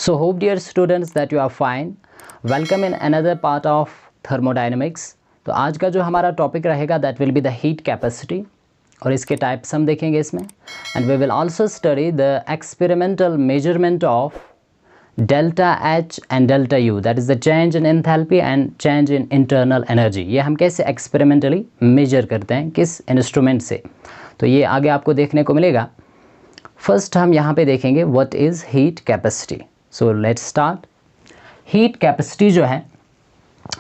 So hope dear students that you are fine. Welcome in another part of thermodynamics. तो आज का जो हमारा टॉपिक रहेगा that will be the heat capacity और इसके टाइप्स हम देखेंगे इसमें and we will also study the experimental measurement of delta H and delta U, that is the change in enthalpy and change in internal energy. ये हम कैसे experimentally measure करते हैं, किस इंस्ट्रूमेंट से, तो ये आगे आपको देखने को मिलेगा. फर्स्ट हम यहाँ पे देखेंगे what is heat capacity. So let's start. Heat capacity जो है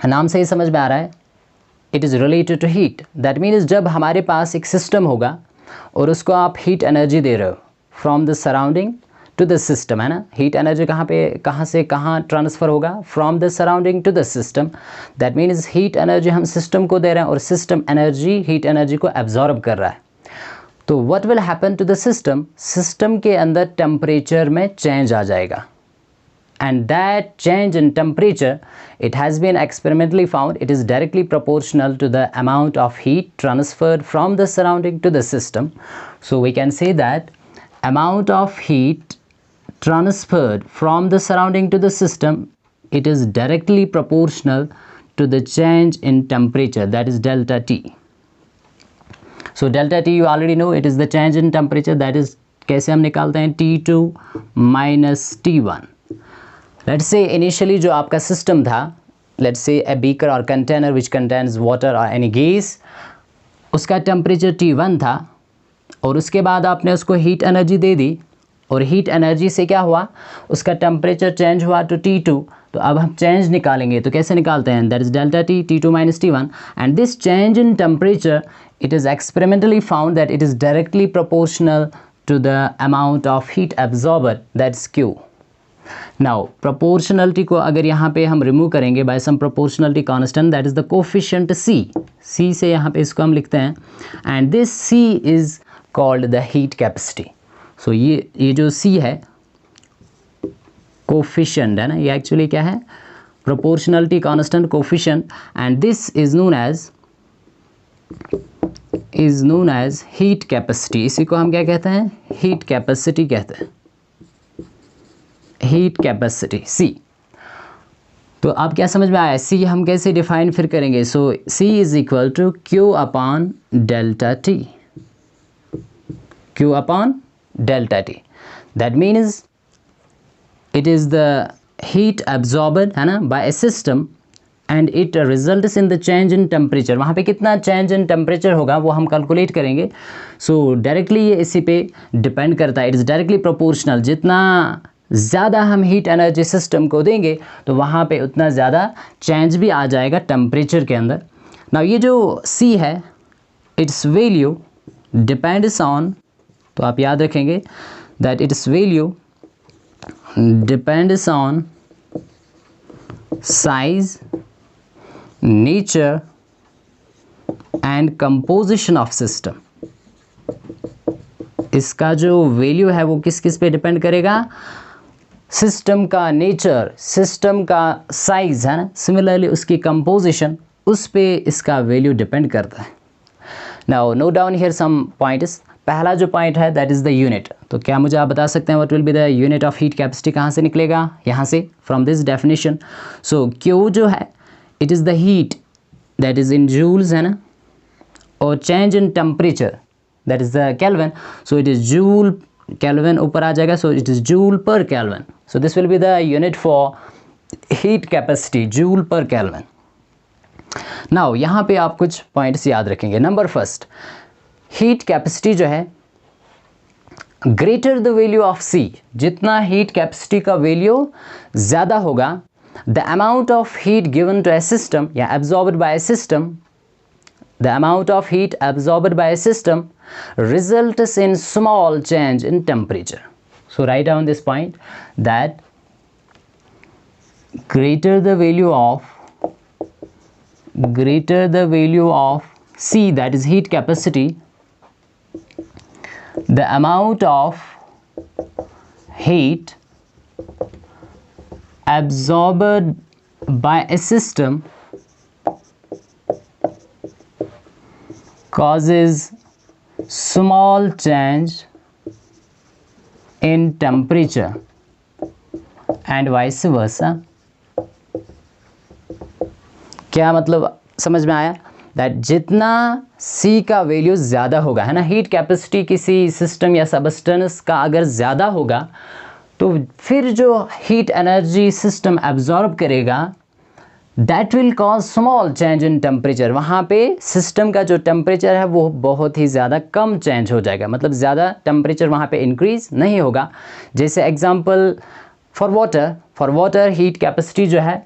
नाम से ही समझ में आ रहा है, it is related to heat. That means जब हमारे पास एक सिस्टम होगा और उसको आप हीट एनर्जी दे रहे हो from the surrounding to the system, है ना. हीट एनर्जी कहाँ से कहाँ ट्रांसफ़र होगा, from the surrounding to the system. That means heat energy हम सिस्टम को दे रहे हैं और सिस्टम एनर्जी हीट एनर्जी को एब्जॉर्ब कर रहा है. तो what will happen to the system, system के अंदर टेम्परेचर में चेंज आ जाएगा. And that change in temperature, it has been experimentally found, it is directly proportional to the amount of heat transferred from the surrounding to the system. So we can say that amount of heat transferred from the surrounding to the system, it is directly proportional to the change in temperature, that is delta T. So delta T you already know, it is the change in temperature, that is कैसे हम निकालते हैं, T2 minus T1. Let's say initially जो आपका system था, let's say a beaker or container which contains water or any gas, उसका temperature T1 था और उसके बाद आपने उसको हीट एनर्जी दे दी और हीट एनर्जी से क्या हुआ, उसका टेम्परेचर चेंज हुआ टू T2. तो अब हम चेंज निकालेंगे, तो कैसे निकालते हैं, that is delta T, T2 minus T1. And this change in temperature, it is experimentally found that it is directly proportional to the amount of heat absorber, that is Q. Now proportionality को अगर यहाँ पे हम remove करेंगे by some proportionality constant, that is the coefficient C से यहाँ पे इसको हम लिखते हैं. And this C is called the heat capacity. So ये जो C है कोफिशिएंट है ना, ये एक्चुअली क्या है, proportionality constant coefficient. And this is known as heat capacity. इसी को हम क्या कहते हैं, हीट कैपेसिटी कहते हैं, हीट कैपेसिटी C. तो अब क्या समझ में आया, C हम कैसे डिफाइन फिर करेंगे. So C is equal to Q upon delta T, Q upon delta T. That means it is the heat absorbed, है ना, by a system and it results in the change in temperature. वहाँ पे कितना change in temperature होगा वो हम calculate करेंगे. So directly ये इसी पे डिपेंड करता है, it is directly proportional. जितना ज़्यादा हम हीट एनर्जी सिस्टम को देंगे तो वहाँ पे उतना ज़्यादा चेंज भी आ जाएगा टेम्परेचर के अंदर. Now ये जो C है, its value depends on, तो आप याद रखेंगे that it's value depends on size, nature and composition of system. इसका जो वैल्यू है वो किस किस पे डिपेंड करेगा, सिस्टम का नेचर, सिस्टम का साइज, है ना, सिमिलरली उसकी कंपोजिशन, उस पे इसका वैल्यू डिपेंड करता है. Now note down here some points. पहला जो पॉइंट है दैट इज़ द यूनिट. तो क्या मुझे आप बता सकते हैं what will be the unit of heat capacity, कहाँ से निकलेगा, यहाँ से, from this definition. So Q जो है, it is the heat that is in joules, है ना, और change in temperature that is the kelvin. So it is joule, kelvin ऊपर आ जाएगा, so it is joule per kelvin. So this will be the unit for heat capacity, joule per kelvin. Now यहाँ पे आप कुछ points याद रखेंगे. Number first, heat capacity जो है, greater the value of C, जितना हीट कैपेसिटी का वैल्यू ज़्यादा होगा, the amount of heat given to a system या absorbed by a system, the amount of heat absorbed by a system results in small change in temperature. So write down this point that greater the value of C, that is heat capacity, the amount of heat absorbed by a system causes small change in temperature and vice versa. क्या मतलब समझ में आया? That जितना C का value ज़्यादा होगा, है ना, हीट कैपेसिटी किसी सिस्टम या सबस्टेंस का अगर ज़्यादा होगा तो फिर जो हीट एनर्जी सिस्टम एब्जॉर्ब करेगा that will cause small change in temperature. वहाँ पे सिस्टम का जो टेम्परेचर है वो बहुत ही ज़्यादा कम चेंज हो जाएगा, मतलब ज़्यादा टेम्परेचर वहाँ पे इंक्रीज नहीं होगा। जैसे example for water heat capacity जो है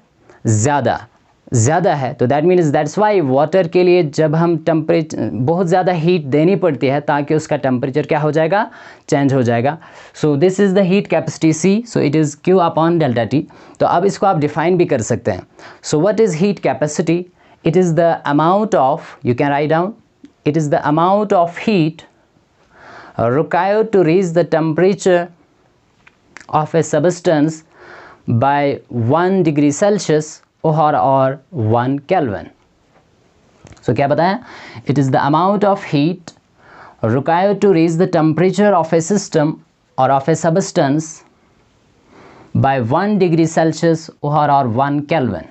ज़्यादा है, तो that means that's why water के लिए जब हम टेम्परेचर बहुत ज़्यादा हीट देनी पड़ती है ताकि उसका टेम्परेचर क्या हो जाएगा, चेंज हो जाएगा। So this is the heat capacity C, so it is Q upon delta T। तो अब इसको आप डिफाइन भी कर सकते हैं। So what is heat capacity? It is the amount of, you can write down, it is the amount of heat required to reach the temperature of a substance by 1 degree Celsius or 1 Kelvin. So क्या बताया? It is the amount of heat required to raise the temperature of a system or of a substance by 1 degree Celsius or 1 Kelvin.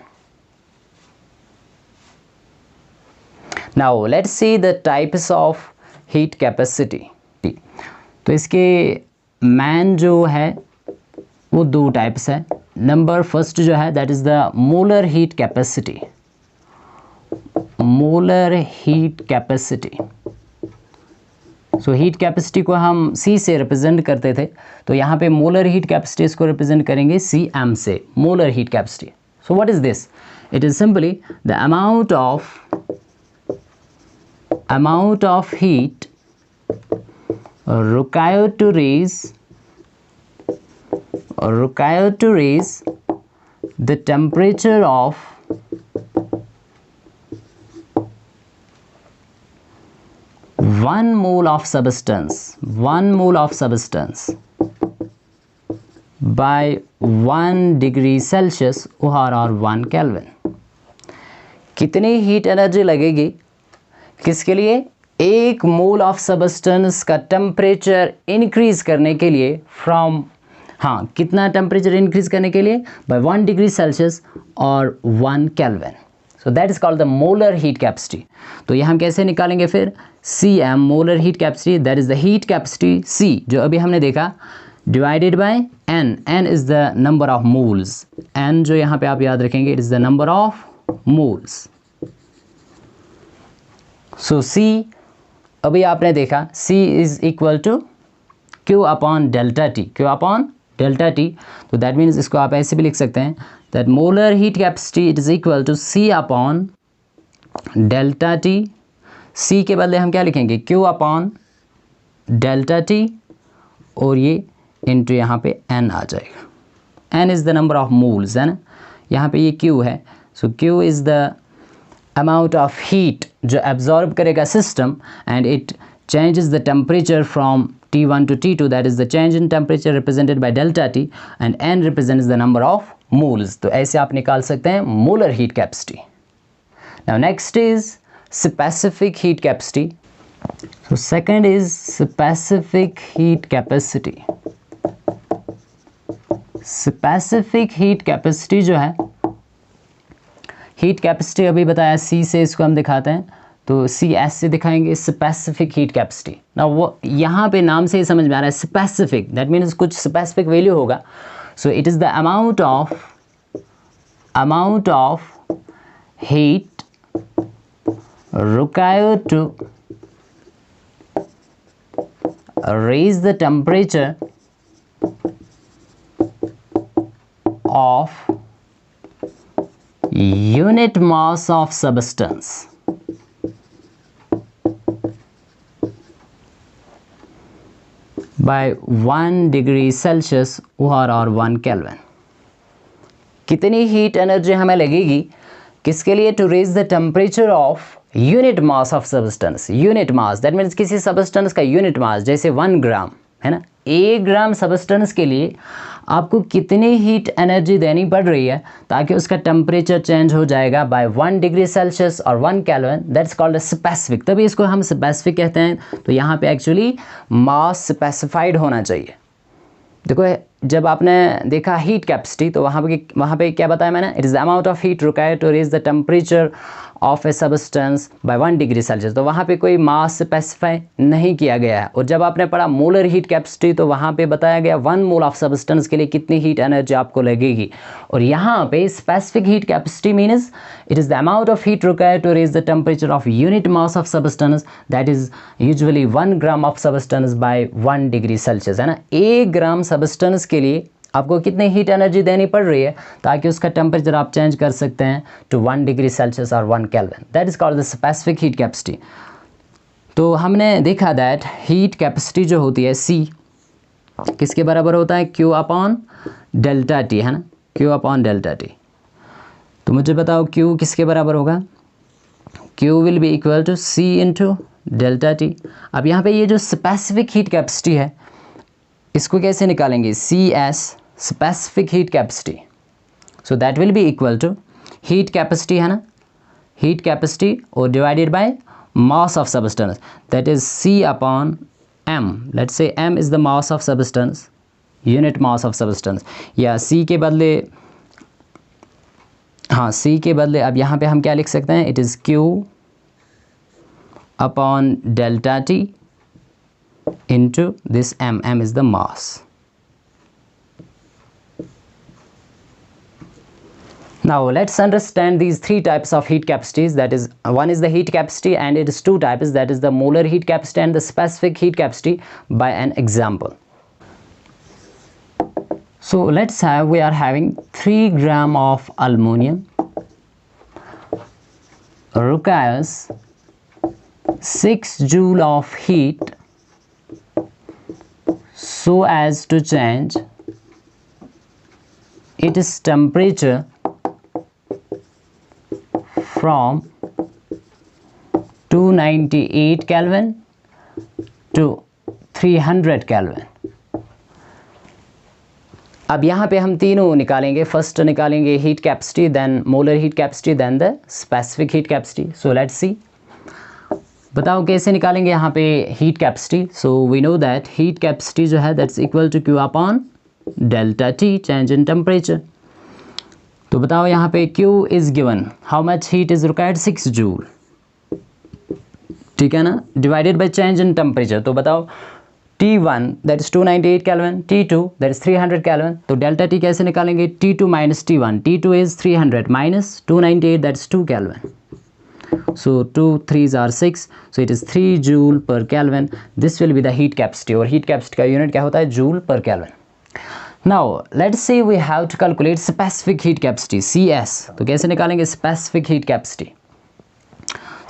Now let's see the types of heat capacity. तो इसके man जो है वो दो types है। Number first जो है that is the molar heat capacity. Molar heat capacity, so heat capacity को हम C से रिप्रेजेंट करते थे, तो यहाँ पे मोलर हीट कैपेसिटी इसको रिप्रेजेंट करेंगे Cm से, molar heat capacity. So what is this? It is simply the amount of heat required to raise the temperature of 1 mole of substance by 1 degree Celsius or 1 Kelvin। कितनी heat energy लगेगी किसके लिए? एक mole of substance का temperature increase करने के लिए कितना टेम्परेचर इंक्रीज करने के लिए? बाय 1 डिग्री सेल्सियस और 1 kelvin. So that is called the molar heat capacity. तो ये हम कैसे निकालेंगे फिर? Cm molar heat capacity, that is the heat capacity C जो अभी हमने देखा, divided by n is the number of moles. n जो यहाँ पे आप याद रखेंगे, it is the number of moles. So C अभी आपने देखा C is equal to Q upon delta T, तो दैट मीन्स इसको आप ऐसे भी लिख सकते हैं that molar heat capacity it is equal to C upon delta T। C के बदले हम क्या लिखेंगे? Q अपॉन डेल्टा T, और ये इंटू यहाँ पे N आ जाएगा। N is the number of moles, है ना, यहाँ पे ये Q है। सो Q is the amount of heat जो एब्जॉर्ब करेगा system and it changes the temperature from T1 to T2, that is the change in temperature represented by delta T and N represents the number of moles. तो ऐसे आप निकाल सकते हैं molar heat capacity. Now next is specific heat capacity. So second is specific heat capacity. Specific heat capacity जो है, heat capacity अभी बताया C से, इसको हम दिखाते हैं तो CS से दिखाएंगे स्पेसिफिक हीट कैपेसिटी। ना वो यहाँ पे नाम से ही समझ में आ रहा है स्पेसिफिक, दैट मीन्स कुछ स्पेसिफिक वैल्यू होगा। सो it is the amount of heat required to raise the temperature of unit mass of substance by 1 degree Celsius or 1 Kelvin। कितनी हीट एनर्जी हमें लगेगी किसके लिए? To raise the temperature of unit mass of substance. Unit mass that means किसी substance का unit mass, जैसे 1 ग्राम है ना, 1 ग्राम सब्सटेंस के लिए आपको कितनी हीट एनर्जी देनी पड़ रही है ताकि उसका टेम्परेचर चेंज हो जाएगा बाय 1 डिग्री सेल्सियस और 1 केल्विन, दैट्स कॉल्ड स्पेसिफिक। तभी इसको हम स्पेसिफिक कहते हैं। तो यहाँ पे एक्चुअली मास स्पेसिफाइड होना चाहिए। देखो जब आपने देखा हीट कैपेसिटी तो वहाँ पे क्या बताया मैंने, it is the amount of heat required to raise the temperature of a substance by 1 degree Celsius. तो वहाँ पे कोई मास स्पेसिफाई नहीं किया गया है। और जब आपने पढ़ा मोलर हीट कैपेसिटी तो वहाँ पे बताया गया 1 मोल ऑफ सबस्टेंस के लिए कितनी हीट एनर्जी आपको लगेगी। और यहाँ पे specific heat capacity means it is the amount of heat required to raise the temperature of unit mass of substance that is usually 1 gram of substance by 1 degree Celsius, है ना। 1 ग्राम substance के लिए आपको कितनी हीट एनर्जी देनी पड़ रही है ताकि उसका टेम्परेचर आप चेंज कर सकते हैं टू 1 डिग्री सेल्सियस और 1 kelvin. That is called the specific heat capacity. तो हमने देखा दैट हीट कैपेसिटी जो होती है C किसके बराबर होता है, Q अपॉन डेल्टा T, है ना, Q अपॉन डेल्टा T। तो मुझे बताओ Q किसके बराबर होगा, Q will be equal to C into delta T। अब यहाँ पे ये जो स्पेसिफिक हीट कैपेसिटी है इसको कैसे निकालेंगे, CS specific heat capacity. So that will be equal to heat capacity, है ना, हीट कैपेसिटी और divided by mass of substance that is C upon M। Let's say M is the mass of substance, unit mass of substance, या C के बदले, हाँ C के बदले अब यहाँ पे हम क्या लिख सकते हैं, it is Q upon delta T into this M is the mass. Now let's understand these three types of heat capacities. That is, one is the heat capacity and it is two types, that is the molar heat capacity and the specific heat capacity, by an example. So let's have, we are having 3 gram of aluminum requires 6 joule of heat so as to change its temperature from 298 Kelvin to 300 Kelvin। अब यहाँ पे हम तीनों निकालेंगे, first निकालेंगे heat capacity, then molar heat capacity, then the specific heat capacity. So let's see, बताओ कैसे निकालेंगे यहाँ पे heat capacity. So we know that heat capacity जो है that's equal to Q upon delta T, change in temperature. तो बताओ यहाँ पे Q is given, how much heat is required, 6 joule, ठीक है ना, divided by change in temperature. तो बताओ T1 that is 298 kelvin, T2 that is 300 kelvin. तो डेल्टा T कैसे निकालेंगे, T2 minus T1, T2 is 300 minus 298 that is 2 kelvin. So 2 3s are 6, so it is 3 joule per Kelvin. This will be the heat capacity, और heat capacity का unit क्या होता है, joule per Kelvin. Now let's say we have to calculate specific heat capacity, CS। तो कैसे निकालेंगे specific heat capacity?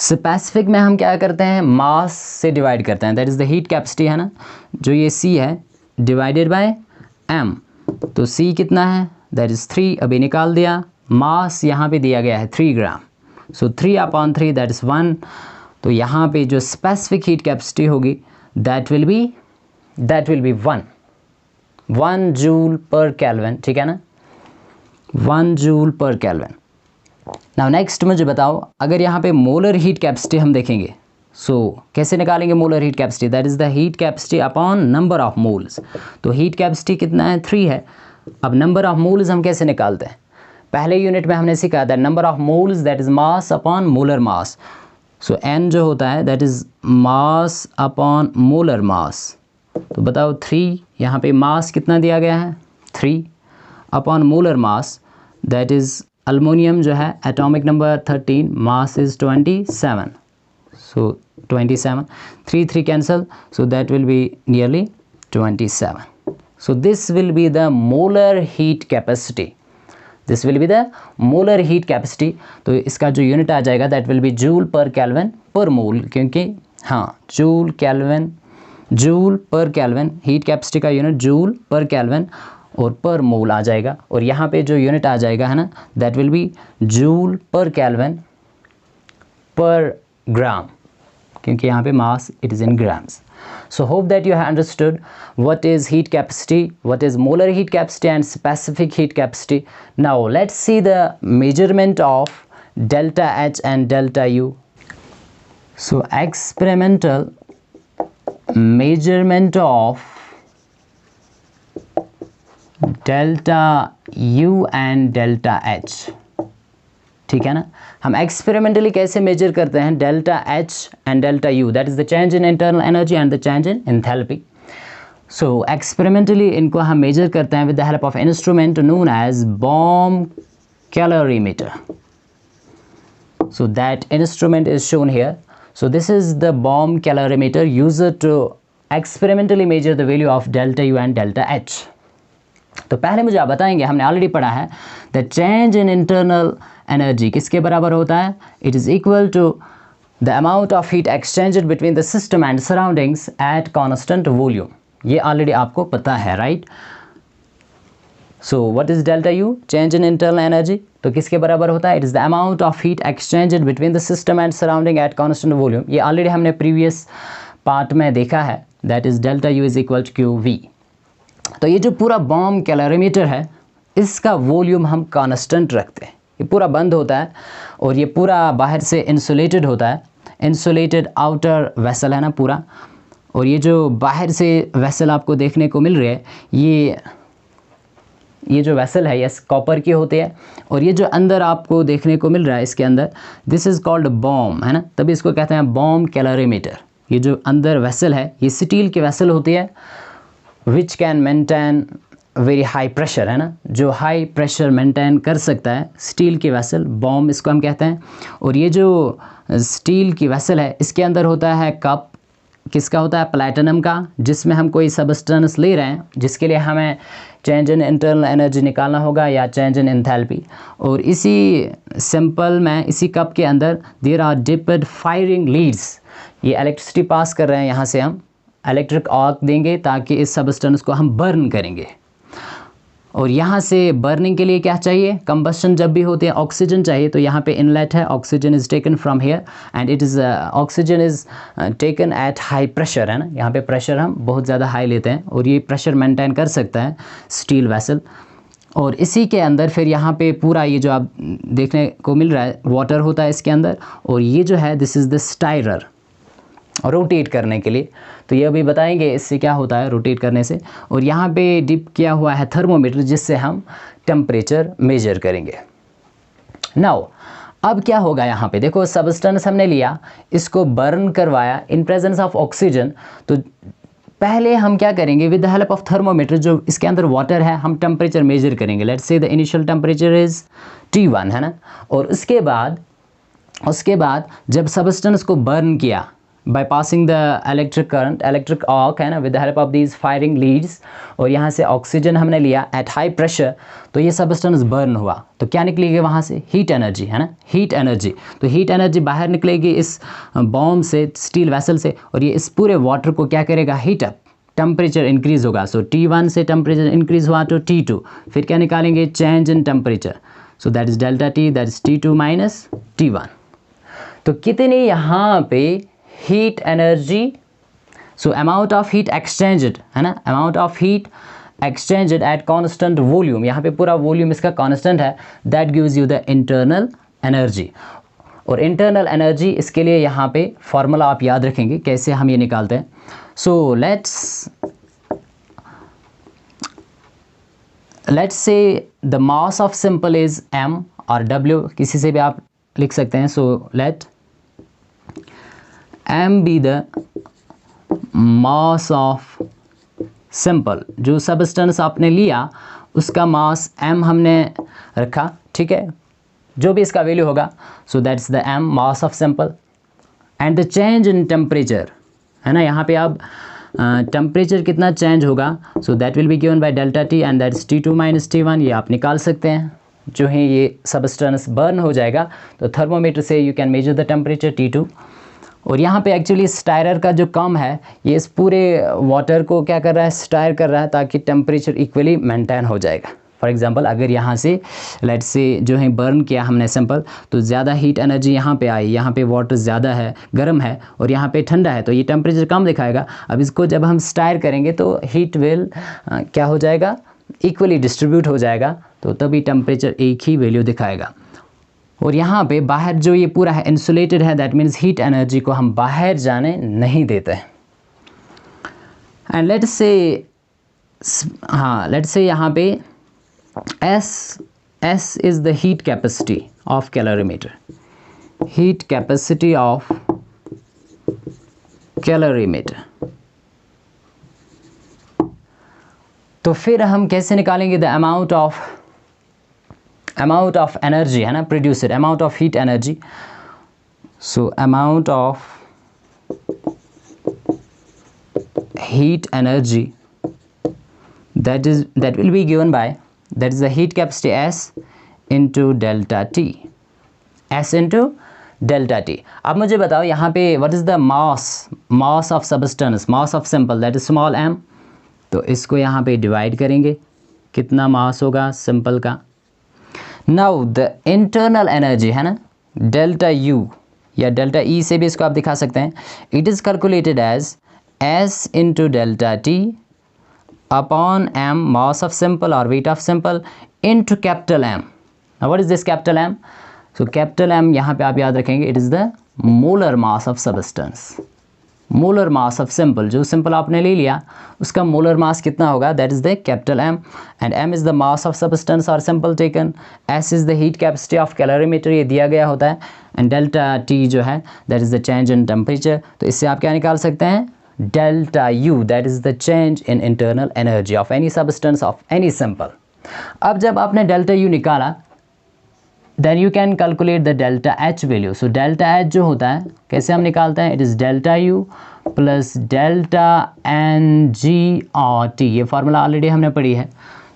Specific में हम क्या करते हैं, mass से divide करते हैं, that is the heat capacity, है ना, जो ये C है divided by M। तो C कितना है, that is 3, अभी निकाल दिया, mass यहाँ पे दिया गया है 3 ग्राम, सो 3 अपॉन 3 दैट इज़ 1। तो यहाँ पे जो स्पेसिफिक हीट कैपेसिटी होगी that will B 1 joule per kelvin, ठीक है ना, 1 joule per kelvin. Now next मुझे बताओ, अगर यहाँ पे मोलर हीट कैपेसिटी हम देखेंगे, सो कैसे निकालेंगे molar heat capacity, that is the heat capacity upon number of moles. तो हीट कैपेसिटी कितना है, 3 है। अब नंबर ऑफ मोल्स हम कैसे निकालते हैं, पहले यूनिट में हमने सीखा था number of moles that is mass upon molar mass. So n जो होता है that is mass upon molar mass. तो बताओ 3, यहाँ पे मास कितना दिया गया है 3 upon molar mass that is aluminium जो है atomic number 13, mass is 27। So 27, 3 3 cancel, so that will be nearly 27। So this will be the molar heat capacity, this will be the molar heat capacity. तो इसका जो unit आ जाएगा that will B joule per kelvin पर मोल, क्योंकि हाँ joule per kelvin, heat capacity का unit joule per kelvin और पर मोल आ जाएगा। और यहाँ पे जो यूनिट आ जाएगा है ना that will B joule per kelvin पर ग्राम, क्योंकि यहाँ पे mass it is in grams. So hope that you have understood what is heat capacity, what is molar heat capacity and specific heat capacity. Now let's see the measurement of delta H and delta U. So experimental measurement of delta U and delta H, ठीक है ना। हम experimentally कैसे measure करते हैं delta H and delta U, that is the change in internal energy and the change in enthalpy. So experimentally इनको हम measure करते हैं with the help of instrument known as bomb calorimeter. So that instrument is shown here. So this is the bomb calorimeter used to experimentally measure the value of delta U and delta H. तो पहले मुझे आप बताएंगे, हमने already पढ़ा है the change in internal energy किसके बराबर होता है, it is equal to the amount of heat exchanged between the system and surroundings at constant volume. ये ऑलरेडी आपको पता है, right. So what is delta U, change in internal energy, तो किसके बराबर होता है, it is the amount of heat exchanged between the system and surrounding at constant volume. ये ऑलरेडी हमने प्रीवियस पार्ट में देखा है, that is delta U is equal to Q V. तो ये जो पूरा बॉम कैलोरीमीटर है इसका वॉल्यूम हम कांस्टेंट रखते हैं, ये पूरा बंद होता है और ये पूरा बाहर से इंसुलेटेड होता है, इंसुलेटेड आउटर वेसल है ना पूरा। और ये जो बाहर से वेसल आपको देखने को मिल रही है, ये जो वेसल है ये कॉपर की होती है, और ये जो अंदर आपको देखने को मिल रहा है इसके अंदर, दिस इज़ कॉल्ड बॉम, है ना, तभी इसको कहते हैं बॉम कैलोरीमीटर। ये जो अंदर वेसल है ये स्टील की वेसल होती है which can maintain very high pressure, है ना, जो हाई प्रेशर मेंटेन कर सकता है, स्टील की वेसल, बॉम इसको हम कहते हैं। और ये जो स्टील की वेसल है इसके अंदर होता है कप, किसका होता है, प्लैटिनम का, जिसमें हम कोई सबस्टेंस ले रहे हैं जिसके लिए हमें चेंज इन इंटरनल एनर्जी निकालना होगा या चेंज इन एंथैल्पी। और इसी सिंपल में इसी कप के अंदर there are dipped firing leads, ये इलेक्ट्रिसिटी पास कर रहे हैं, यहाँ से हम इलेक्ट्रिक आर्क देंगे ताकि इस सबस्टेंस को हम बर्न करेंगे। और यहाँ से बर्निंग के लिए क्या चाहिए, कंबस्शन जब भी होती है ऑक्सीजन चाहिए, तो यहाँ पे इनलेट है, oxygen is taken from here and it is oxygen is taken at high pressure, है ना, यहाँ पे प्रेशर हम बहुत ज़्यादा हाई लेते हैं और ये प्रेशर मेंटेन कर सकता है स्टील वेसल। और इसी के अंदर फिर यहाँ पे पूरा ये जो आप देखने को मिल रहा है वाटर होता है इसके अंदर, और ये जो है दिस इज़ द स्टायरर, रोटेट करने के लिए। तो ये अभी बताएंगे इससे क्या होता है रोटेट करने से। और यहाँ पे डिप किया हुआ है थर्मोमीटर जिससे हम टेम्परेचर मेजर करेंगे। नाउ अब क्या होगा, यहाँ पे देखो सबस्टेंस हमने लिया, इसको बर्न करवाया इन प्रेजेंस ऑफ ऑक्सीजन। तो पहले हम क्या करेंगे, with the help of thermometer, जो इसके अंदर वाटर है, हम टेम्परेचर मेजर करेंगे। Let's say the initial temperature is T1, है ना। और उसके बाद जब सबस्टेंस को बर्न किया by passing the electric current, electric arc, है ना, with the help of these firing leads, और यहाँ से ऑक्सीजन हमने लिया at high pressure, तो ये सबस्टेंस बर्न हुआ, तो क्या निकलेगी वहाँ से, हीट एनर्जी, है ना, हीट एनर्जी। तो हीट एनर्जी बाहर निकलेगी इस बॉम्ब से, स्टील वेसल से, और ये इस पूरे वाटर को क्या करेगा, हीट अप, टेम्परेचर इंक्रीज़ होगा। सो T1 से टेम्परेचर इंक्रीज़ हुआ तो T2, फिर क्या निकालेंगे, change in temperature, so that is delta T, that is T2 minus T1। तो कितनी यहाँ पे heat energy, so amount of heat exchanged, है ना, amount of heat exchanged at constant volume, यहाँ पे पूरा वॉल्यूम इसका कांस्टेंट है, that gives you the internal energy. और इंटरनल एनर्जी इसके लिए यहाँ पे फॉर्मूला आप याद रखेंगे कैसे हम ये निकालते हैं। So let's say the mass of simple is m और w, किसी से भी आप लिख सकते हैं। So let m be the mass of simple, जो सबस्टेंस आपने लिया उसका मास m हमने रखा, ठीक है, जो भी इसका वैल्यू होगा, so that's the m mass of simple and the change in temperature, है ना, यहाँ पे अब टेम्परेचर कितना चेंज होगा, सो that will be given by delta T and that is T2 minus T1, ये आप निकाल सकते हैं। जो है ये सबस्टेंस बर्न हो जाएगा तो थर्मोमीटर से you can measure the temperature T2। और यहाँ पे एक्चुअली स्टायरर का जो काम है, ये इस पूरे वाटर को क्या कर रहा है, स्टायर कर रहा है ताकि टेम्परेचर इक्वली मेंटेन हो जाएगा। फॉर एग्जांपल अगर यहाँ से लेट्स से जो है बर्न किया हमने सिंपल, तो ज़्यादा हीट एनर्जी यहाँ पे आई, यहाँ पे वाटर ज़्यादा है, गर्म है, और यहाँ पे ठंडा है, तो ये टेम्परेचर कम दिखाएगा। अब इसको जब हम स्टायर करेंगे तो हीट विल क्या हो जाएगा, इक्वली डिस्ट्रीब्यूट हो जाएगा, तो तभी टेम्परेचर एक ही वैल्यू दिखाएगा। और यहाँ पे बाहर जो ये पूरा है इंसुलेटेड है, दैट मीन्स हीट एनर्जी को हम बाहर जाने नहीं देते हैं। एंड लेट्स से हाँ लेट्स से यहाँ पे S is the heat capacity of calorimeter. Heat capacity of calorimeter. तो फिर हम कैसे निकालेंगे द अमाउंट ऑफ एनर्जी है ना producer, amount of heat energy. So amount of heat energy that will be given by, that is the heat capacity S into delta T. S into delta T. अब मुझे बताओ यहाँ पे what is the mass of substance, mass of sample, that is small m. तो इसको यहाँ पे divide करेंगे, कितना मास होगा सिंपल का. नाउ द इंटरनल एनर्जी है ना डेल्टा U या डेल्टा E से भी इसको आप दिखा सकते हैं. It is calculated as S into delta T upon m, mass of sample or weight of sample, into capital M. Now what is this capital M? So capital M यहाँ पे आप याद रखेंगे, it is the molar mass of substance, molar mass of sample. जो sample आपने ले लिया उसका molar mass कितना होगा, that is the capital M, and M is the mass of substance or sample taken. S is the heat capacity of calorimeter, ये दिया गया होता है, and delta T जो है that is the change in temperature. तो इससे आप क्या निकाल सकते हैं, delta U, that is the change in internal energy of any substance of any sample. अब जब आपने delta U निकाला, then you can calculate the delta H value. So delta H जो होता है कैसे हम निकालते हैं, it is delta U plus delta Ng or T. ये फार्मूला ऑलरेडी हमने पढ़ी है.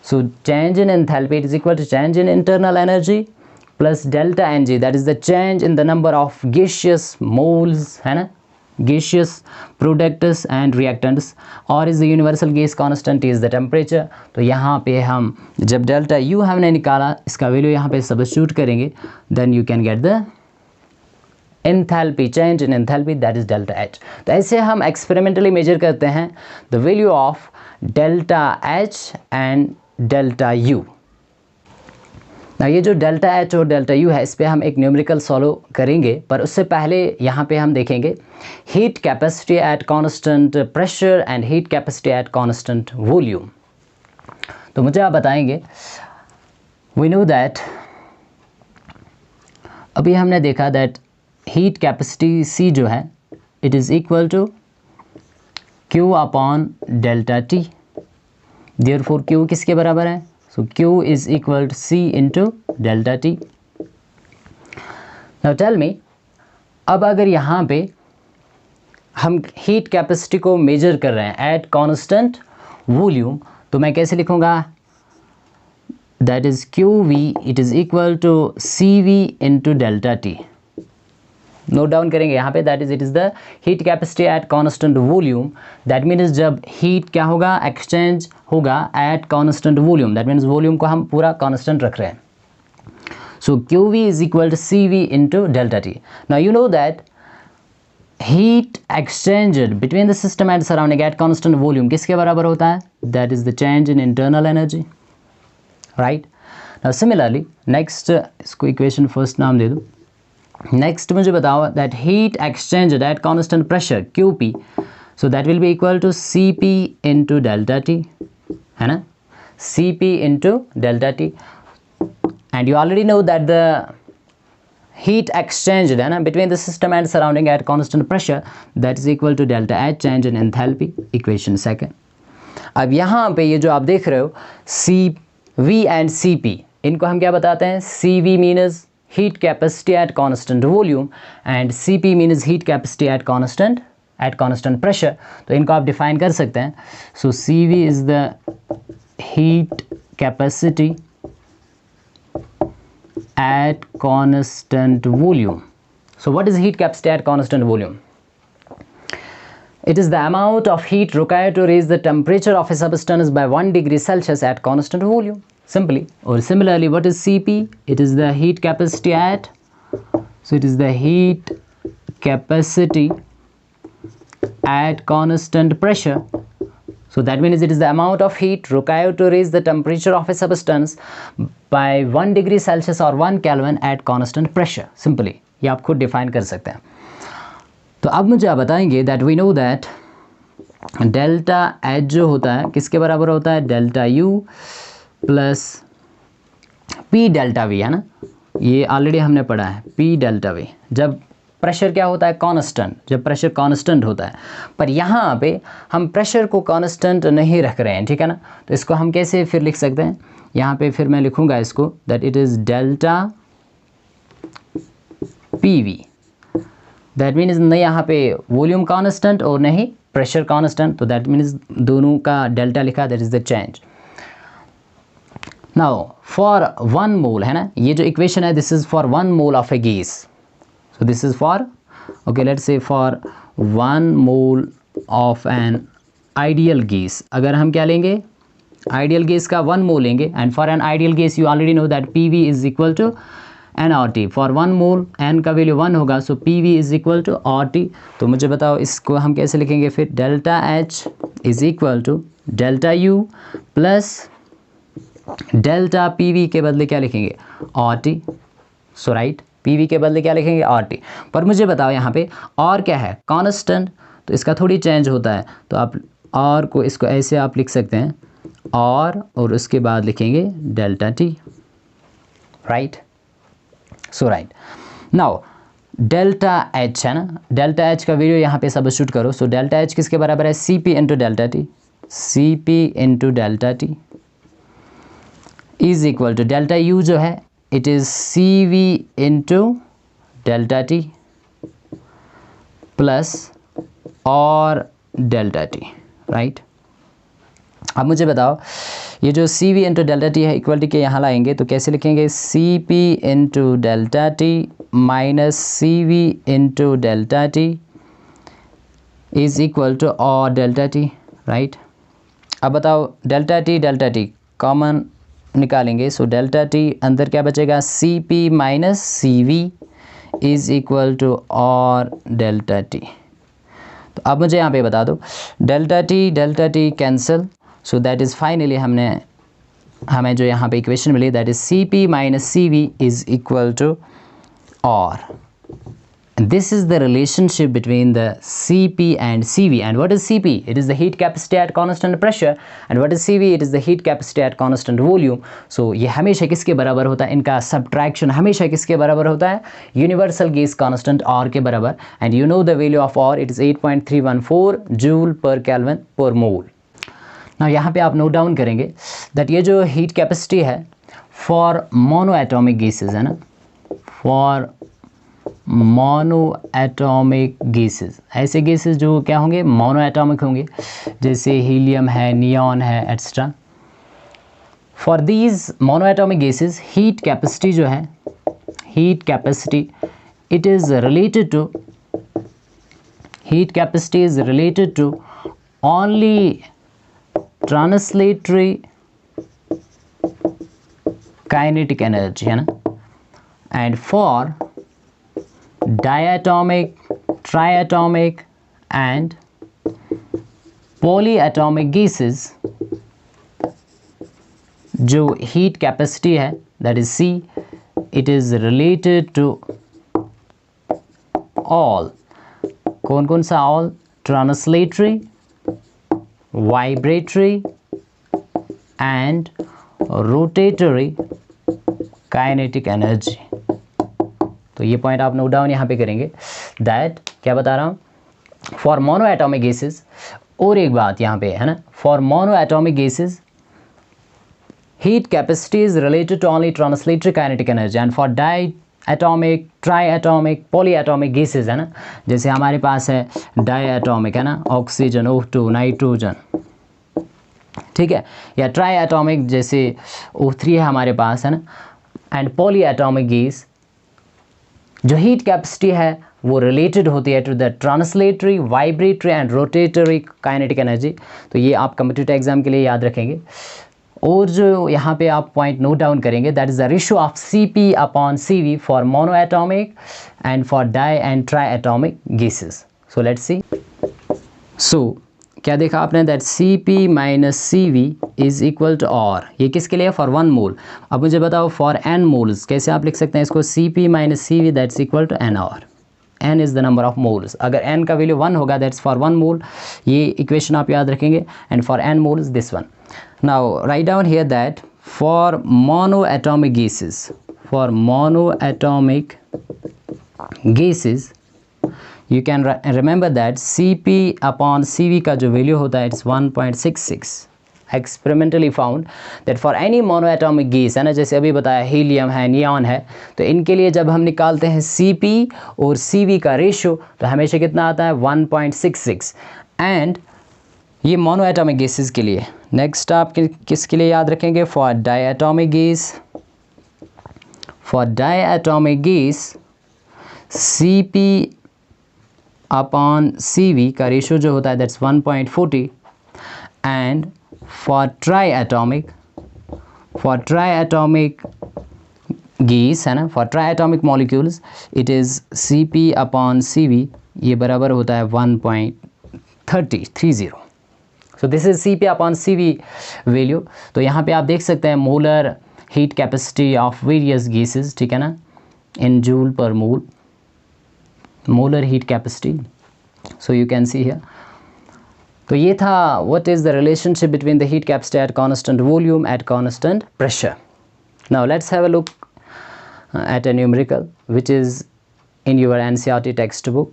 So change in enthalpy is equal to change in internal energy plus delta Ng, that is the change in the number of gaseous moles है ना, gaseous products and reactants, or is the universal gas constant is the temperature. तो यहाँ पे हम जब delta U हमने निकाला इसका वैल्यू यहाँ पे सब्स्टिट्यूट करेंगे, then you can get the enthalpy, change in enthalpy, that is delta H. तो ऐसे हम experimentally measure करते हैं the value of delta H and delta U. ना ये जो डेल्टा H और डेल्टा U है इस पे हम एक न्यूमेरिकल सॉल्व करेंगे, पर उससे पहले यहाँ पे हम देखेंगे heat capacity at constant pressure and heat capacity at constant volume. तो मुझे आप बताएंगे, वी नो दैट अभी हमने देखा दैट हीट कैपेसिटी C जो है it is equal to Q upon delta T. Therefore Q किसके बराबर है, so Q is equal to C into delta T. Now tell me, अब अगर यहाँ पे हम हीट कैपेसिटी को मेजर कर रहे हैं एट कांस्टेंट वॉल्यूम, तो मैं कैसे लिखूँगा, that is QV, it is equal to CV into delta T. Note down करेंगे यहाँ पे, that is it is the heat capacity at constant volume. That means जब हीट क्या होगा, एक्सचेंज होगा at constant volume, that means volume को हम पूरा कांस्टेंट रख रहे हैं. So QV is equal to CV into delta T. Now you know that heat exchanged between the system and surrounding at constant volume किसके बराबर होता है, that is the change in internal energy, right. Now similarly next, इसको equation first नाम दे दो. Next मुझे बताओ that heat exchanged at constant pressure QP, so that will be equal to CP into delta T, है ना, CP into delta T. And you already know that the heat exchanged है ना between the system and surrounding at constant pressure, that is equal to delta H, change in enthalpy, equation second. अब यहाँ पे ये जो आप देख रहे हो CV एंड CP, इनको हम क्या बताते हैं, CV means heat capacity at constant volume and CP means heat capacity at constant pressure. तो इनको आप define कर सकते हैं. So CV is the heat capacity at constant volume. So what is heat capacity at constant volume? It is the amount of heat required to raise the temperature of a substance by 1 degree Celsius at constant volume. Simply, or similarly, what is CP? It is the heat capacity at, so it is the heat capacity at constant pressure. So that means it is the amount of heat required to raise the temperature of a substance by 1 degree Celsius or 1 Kelvin at constant pressure. Simply, ये आप खुद define कर सकते हैं. तो अब मुझे आप बताएंगे that we know that delta H जो होता है किसके बराबर होता है, delta U plus P delta we, है ना, ये ऑलरेडी हमने पढ़ा है, पी डेल्टा वी। जब प्रेशर क्या होता है, कांस्टेंट, जब प्रेशर कांस्टेंट होता है, पर यहाँ पे हम प्रेशर को कांस्टेंट नहीं रख रहे हैं, ठीक है ना, तो इसको हम कैसे फिर लिख सकते हैं, यहाँ पे फिर मैं लिखूँगा इसको that it is delta P we. That means नहीं यहाँ पे वॉल्यूम कांस्टेंट और नहीं प्रेशर कांस्टेंट, तो दैट मीन्स दोनों का डेल्टा लिखा, that is the change. Now for 1 मोल, है ना, ये जो इक्वेशन है this is for 1 mole of A gas, so this is for, okay let's say for 1 mole of N ideal gas. अगर हम क्या लेंगे, आइडियल गैस का 1 मोल लेंगे, and for an ideal gas you already know that P V is equal to n R T. For 1 mole n का value 1 होगा, so P V is equal to R T. तो मुझे बताओ इसको हम कैसे लिखेंगे फिर, delta H is equal to delta U plus delta P V के बदले क्या लिखेंगे, R T. So right, P V के बदले क्या लिखेंगे, आर टी। पर मुझे बताओ यहाँ पे आर क्या है, कांस्टेंट, तो इसका थोड़ी चेंज होता है, तो आप आर को इसको ऐसे आप लिख सकते हैं, आर और उसके बाद लिखेंगे डेल्टा टी, राइट। सो राइट, नाउ डेल्टा एच, है ना, डेल्टा एच का वैल्यू यहाँ पे सब्स्टिट्यूट करो, सो डेल्टा एच किसके बराबर है, C P into delta T, C P into delta T is equal to delta U जो है it is C V into delta T plus R delta T, right. अब मुझे बताओ ये जो C V into delta T है equal T के यहाँ लाएंगे तो कैसे लिखेंगे, C P into delta T minus C V into delta T is equal to R delta T, right. अब बताओ डेल्टा टी कॉमन निकालेंगे, सो डेल्टा टी अंदर क्या बचेगा, C P minus C V is equal to R delta T. तो अब मुझे यहाँ पे बता दो delta T cancel, so that is finally हमें जो यहाँ पे इक्वेशन मिली that is C P minus C V is equal to R. This is the relationship between the Cp and Cv. And what is Cp? It is the heat capacity at constant pressure. And what is Cv? It is the heat capacity at constant volume. So ये हमेशा किसके बराबर होता है, इनका subtraction हमेशा किसके बराबर होता है, universal gas constant R के बराबर। And you know the value of R, it is 8.314 joule per Kelvin per mole. Now यहाँ पे आप नोट डाउन करेंगे that ये जो heat capacity है for monoatomic gases, है ना, for मोनो एटॉमिक गैसेस, ऐसे गैसेस जो क्या होंगे, मोनो एटॉमिक होंगे, जैसे हीलियम है, नियॉन है, etcetera. For these mono atomic gases heat capacity जो है, heat capacity it is related to, heat capacity is related to only translatory kinetic energy, है ना। And for diatomic, triatomic and polyatomic gases जो heat capacity है that is C, it is related to all, कौन कौन सा all, translatory, vibratory and rotatory kinetic energy। तो ये point आप नोट डाउन यहाँ पे करेंगे दैट क्या बता रहा हूँ, फॉर मोनो एटॉमिक गैसेस। और एक बात यहाँ पे है ना, for mono atomic gases heat capacity is related to only translatory kinetic energy. And for di atomic, tri atomic, poly atomic gases, है ना, जैसे हमारे पास है डाई एटॉमिक, है ना, ऑक्सीजन, O2, नाइट्रोजन, ठीक है, या ट्राई एटॉमिक जैसे O3 है हमारे पास, है ना, एंड पॉली एटॉमिक गैस जो हीट कैपेसिटी है वो रिलेटेड होती है to the translatory, vibratory and rotatory kinetic energy. तो ये आप कॉम्पिटिटिव एग्जाम के लिए याद रखेंगे। और जो यहाँ पे आप पॉइंट नोट डाउन करेंगे that is the ratio of Cp upon Cv for mono atomic and for di and triatomic gases. So let's see, so क्या देखा आपने that Cp minus Cv is equal to और, ये किसके लिए, for 1 मोल। अब मुझे बताओ फॉर n मोल्स कैसे आप लिख सकते हैं इसको, Cp minus Cv that's equal to n R, n is the number of moles. अगर n का वैल्यू 1 होगा दैट्स फॉर 1 मोल. ये इक्वेशन आप याद रखेंगे. And for n moles this one. Now write down here that for monoatomic gases you can remember that Cp upon Cv का जो value होता है it's 1.66. Experimentally found that for any monoatomic gas है ना, जैसे अभी बताया हीलियम है, नियॉन है, तो इनके लिए जब हम निकालते हैं Cp और Cv का रेशो तो हमेशा कितना आता है 1.66. एंड ये मोनोएटॉमिक गैसेस के लिए. नेक्स्ट आप किसके लिए याद रखेंगे? For diatomic gas Cp upon Cv का रेशो जो होता है that's 1.40. And for triatomic gas है ना, for triatomic molecules it is Cp upon Cv, ये बराबर होता है 1.30. So this is Cp upon Cv value. तो यहाँ पे आप देख सकते हैं molar heat capacity of various gases, ठीक है ना, in joule per mole, molar heat capacity. So you can see here. तो ये था what is the relationship between the heat capacity at constant volume at constant pressure. Now let's have a look at a numerical which is in your NCERT text book.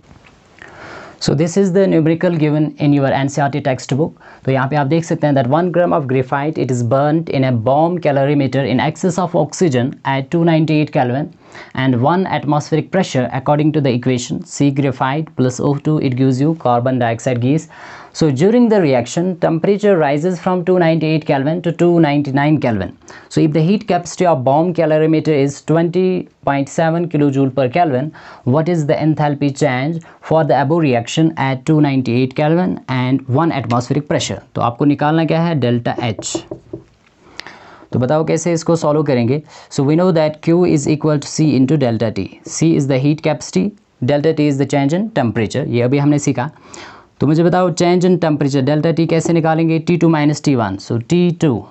So this is the numerical given in your NCERT textbook. तो यहाँ पे आप देख सकते हैं that 1 gram of graphite it is burnt in a bomb calorimeter in excess of oxygen at 298 Kelvin and 1 atmospheric pressure. According to the equation C graphite plus O2 it gives you carbon dioxide gas. So during the reaction temperature rises from 298 Kelvin to 299 Kelvin. So if the heat capacity of bomb calorimeter is 20.7 kilojoule per Kelvin, what is the enthalpy change for the above reaction at 298 Kelvin and 1 atmospheric pressure? तो आपको निकालना क्या है? Delta H. तो बताओ कैसे इसको solve करेंगे. So we know that Q is equal to C into delta T. C is the heat capacity, delta T is the change in temperature. ये अभी हमने सीखा. तो मुझे बताओ change in temperature delta T कैसे निकालेंगे? T2 minus T1. So T2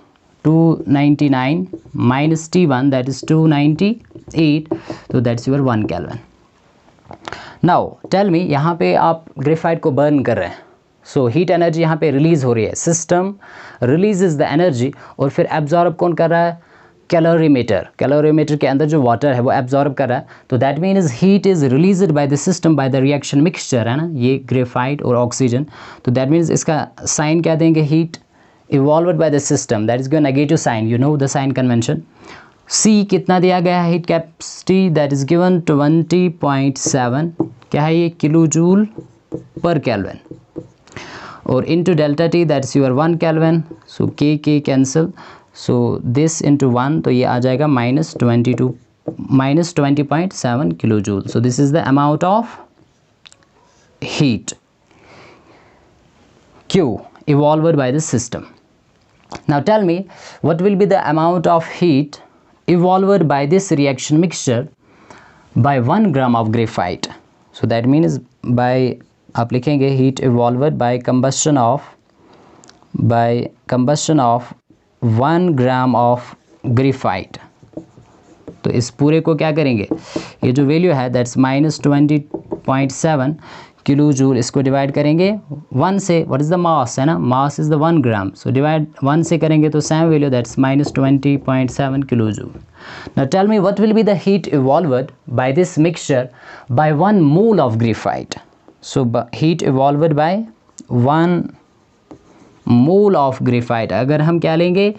299 minus T1 that is 298. तो that's your 1 kelvin. Now tell me, यहाँ पे आप ग्रेफाइट को बर्न कर रहे हैं. सो हीट एनर्जी यहाँ पे रिलीज़ हो रही है. System release is the energy और फिर एब्जॉर्ब कौन कर रहा है? कैलोरीमीटर के अंदर जो वाटर है वो एब्जॉर्ब कर रहा है. तो that means heat is released by the system by the reaction mixture, है ना, ये ग्रेफाइट और ऑक्सीजन. तो दैट मीन्स इसका साइन क्या देंगे? Heat evolved by the system, that is given negative sign. You know the sign convention. C कितना दिया गया है heat capacity? That is given 20.7. क्या है ये? Kilo joule per kelvin. और into delta T that's your 1 kelvin. So K cancel. So this into 1 तो ये आ जाएगा -20.7 kilo joule. So this is the amount of heat Q evolved by the system. Now tell me what will be the amount of heat evolved by this reaction mixture by 1 gram of graphite. So that means by आप लिखेंगे heat evolved by combustion of 1 gram of graphite. तो इस पूरे को क्या करेंगे? ये जो वैल्यू है दैट्स -20.7 किलो जूल, इसको डिवाइड करेंगे 1 से. व्हाट इज़ द मास, है ना, mass is the 1 gram. So divide 1 से करेंगे तो same value that's -20.7 kilo joule. Now tell me what will be the heat evolved by this mixture by 1 mole of graphite. So heat evolved by 1 mole of graphite. अगर हम क्या लेंगे?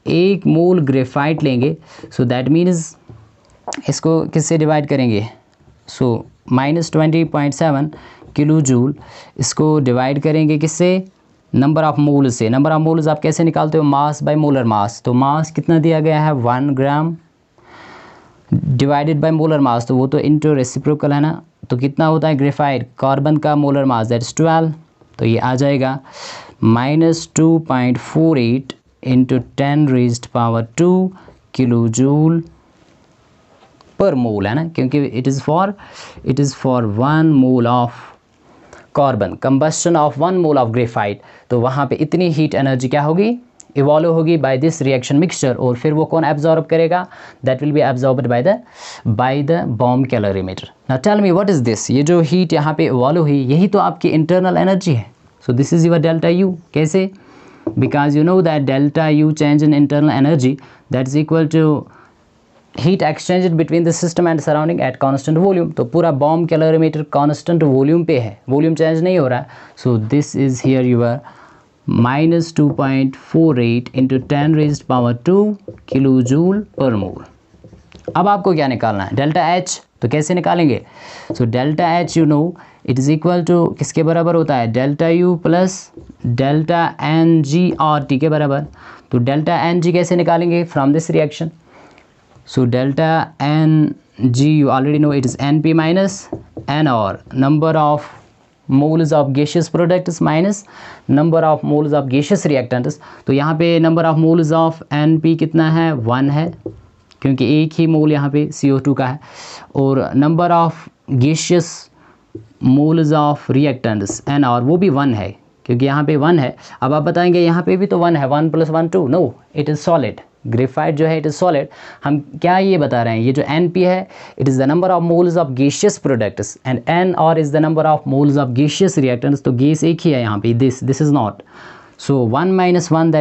1 मोल graphite लेंगे. सो that means इसको किससे divide करेंगे? सो -20.7 kilo joule, इसको divide करेंगे किससे? नंबर ऑफ मोल से. नंबर ऑफ मोल्स आप कैसे निकालते हो? Mass by molar mass. तो मास कितना दिया गया है? 1 gram divided by molar mass, तो वो तो इंटू रेसिप्रोकल है ना. तो कितना होता है ग्रेफाइट? कार्बन का मोलर मास दैट इज 12. तो ये आ जाएगा -2.48 इंटू 10⁻² किलो जूल पर मोल, है ना, क्योंकि it is for 1 mole of carbon, combustion of 1 mole of graphite. तो वहाँ पे इतनी हीट एनर्जी क्या होगी? इवॉल्व होगी बाय दिस रिएक्शन मिक्सचर, और फिर वो कौन एब्जॉर्ब करेगा, that will be absorbed by the bomb calorimeter. Now tell me what is this, ये जो हीट यहाँ पे इवॉल्व हुई यही तो आपकी इंटरनल एनर्जी है। So this is your delta U. कैसे? Because you know that delta U change in internal energy that is equal to heat exchange between the system and surrounding at constant volume. तो पूरा bomb calorimeter constant volume पे है, volume change नहीं हो रहा है। So this is here your minus 2.48 into 10⁻²² kilo joule per mole. अब आपको क्या निकालना है, डेल्टा एच। तो कैसे निकालेंगे? So delta H you know it is equal to किसके बराबर होता है, delta U plus delta N G R T के बराबर। तो डेल्टा एन जी कैसे निकालेंगे from this reaction? So delta n g you already know it is np minus nr, number of moles of gaseous products minus number of moles of gaseous reactants। तो यहाँ पे number of moles of np कितना है, 1 है, क्योंकि एक ही मोल यहाँ पे CO2 का है। और number of gaseous moles of reactants nr वो भी 1 है, क्योंकि यहाँ पे 1 है। अब आप बताएंगे यहाँ पे भी तो 1 है, 1 + 1 2, no it is solid. Graphite जो है इट इज़ सॉलिड। हम क्या ये बता रहे हैं, ये जो Np है it is the number of moles of gaseous products and Nr is the number of moles of gaseous reactants. तो गैस एक ही है यहाँ पे, this is not. So 1 - 1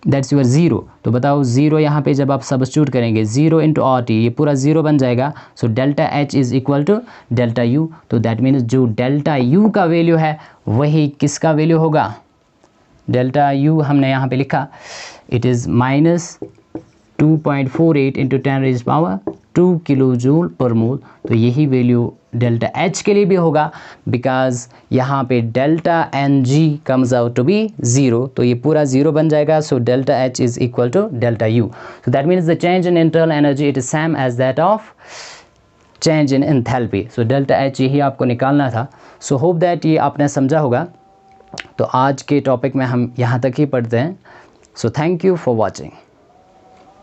that's your 0। तो बताओ 0 यहाँ पे जब आप सब्स्टिट्यूट करेंगे 0 × RT, ये पूरा 0 बन जाएगा। So delta H is equal to delta U। तो दैट मीन्स जो डेल्टा U का वैल्यू है वही किसका वैल्यू होगा, डेल्टा U हमने यहाँ पे लिखा it is minus 2.48 into 10⁻² kilo joule per mole. तो यही वैल्यू डेल्टा H के लिए भी होगा, बिकॉज यहाँ पे delta Ng comes out to be 0। तो ये पूरा 0 बन जाएगा। So delta H is equal to delta U। So that means the change in internal energy it is same as that of change in enthalpy. So delta H यही आपको निकालना था। So hope that ये आपने समझा होगा। तो आज के टॉपिक में हम यहाँ तक ही पढ़ते हैं। So thank you for watching.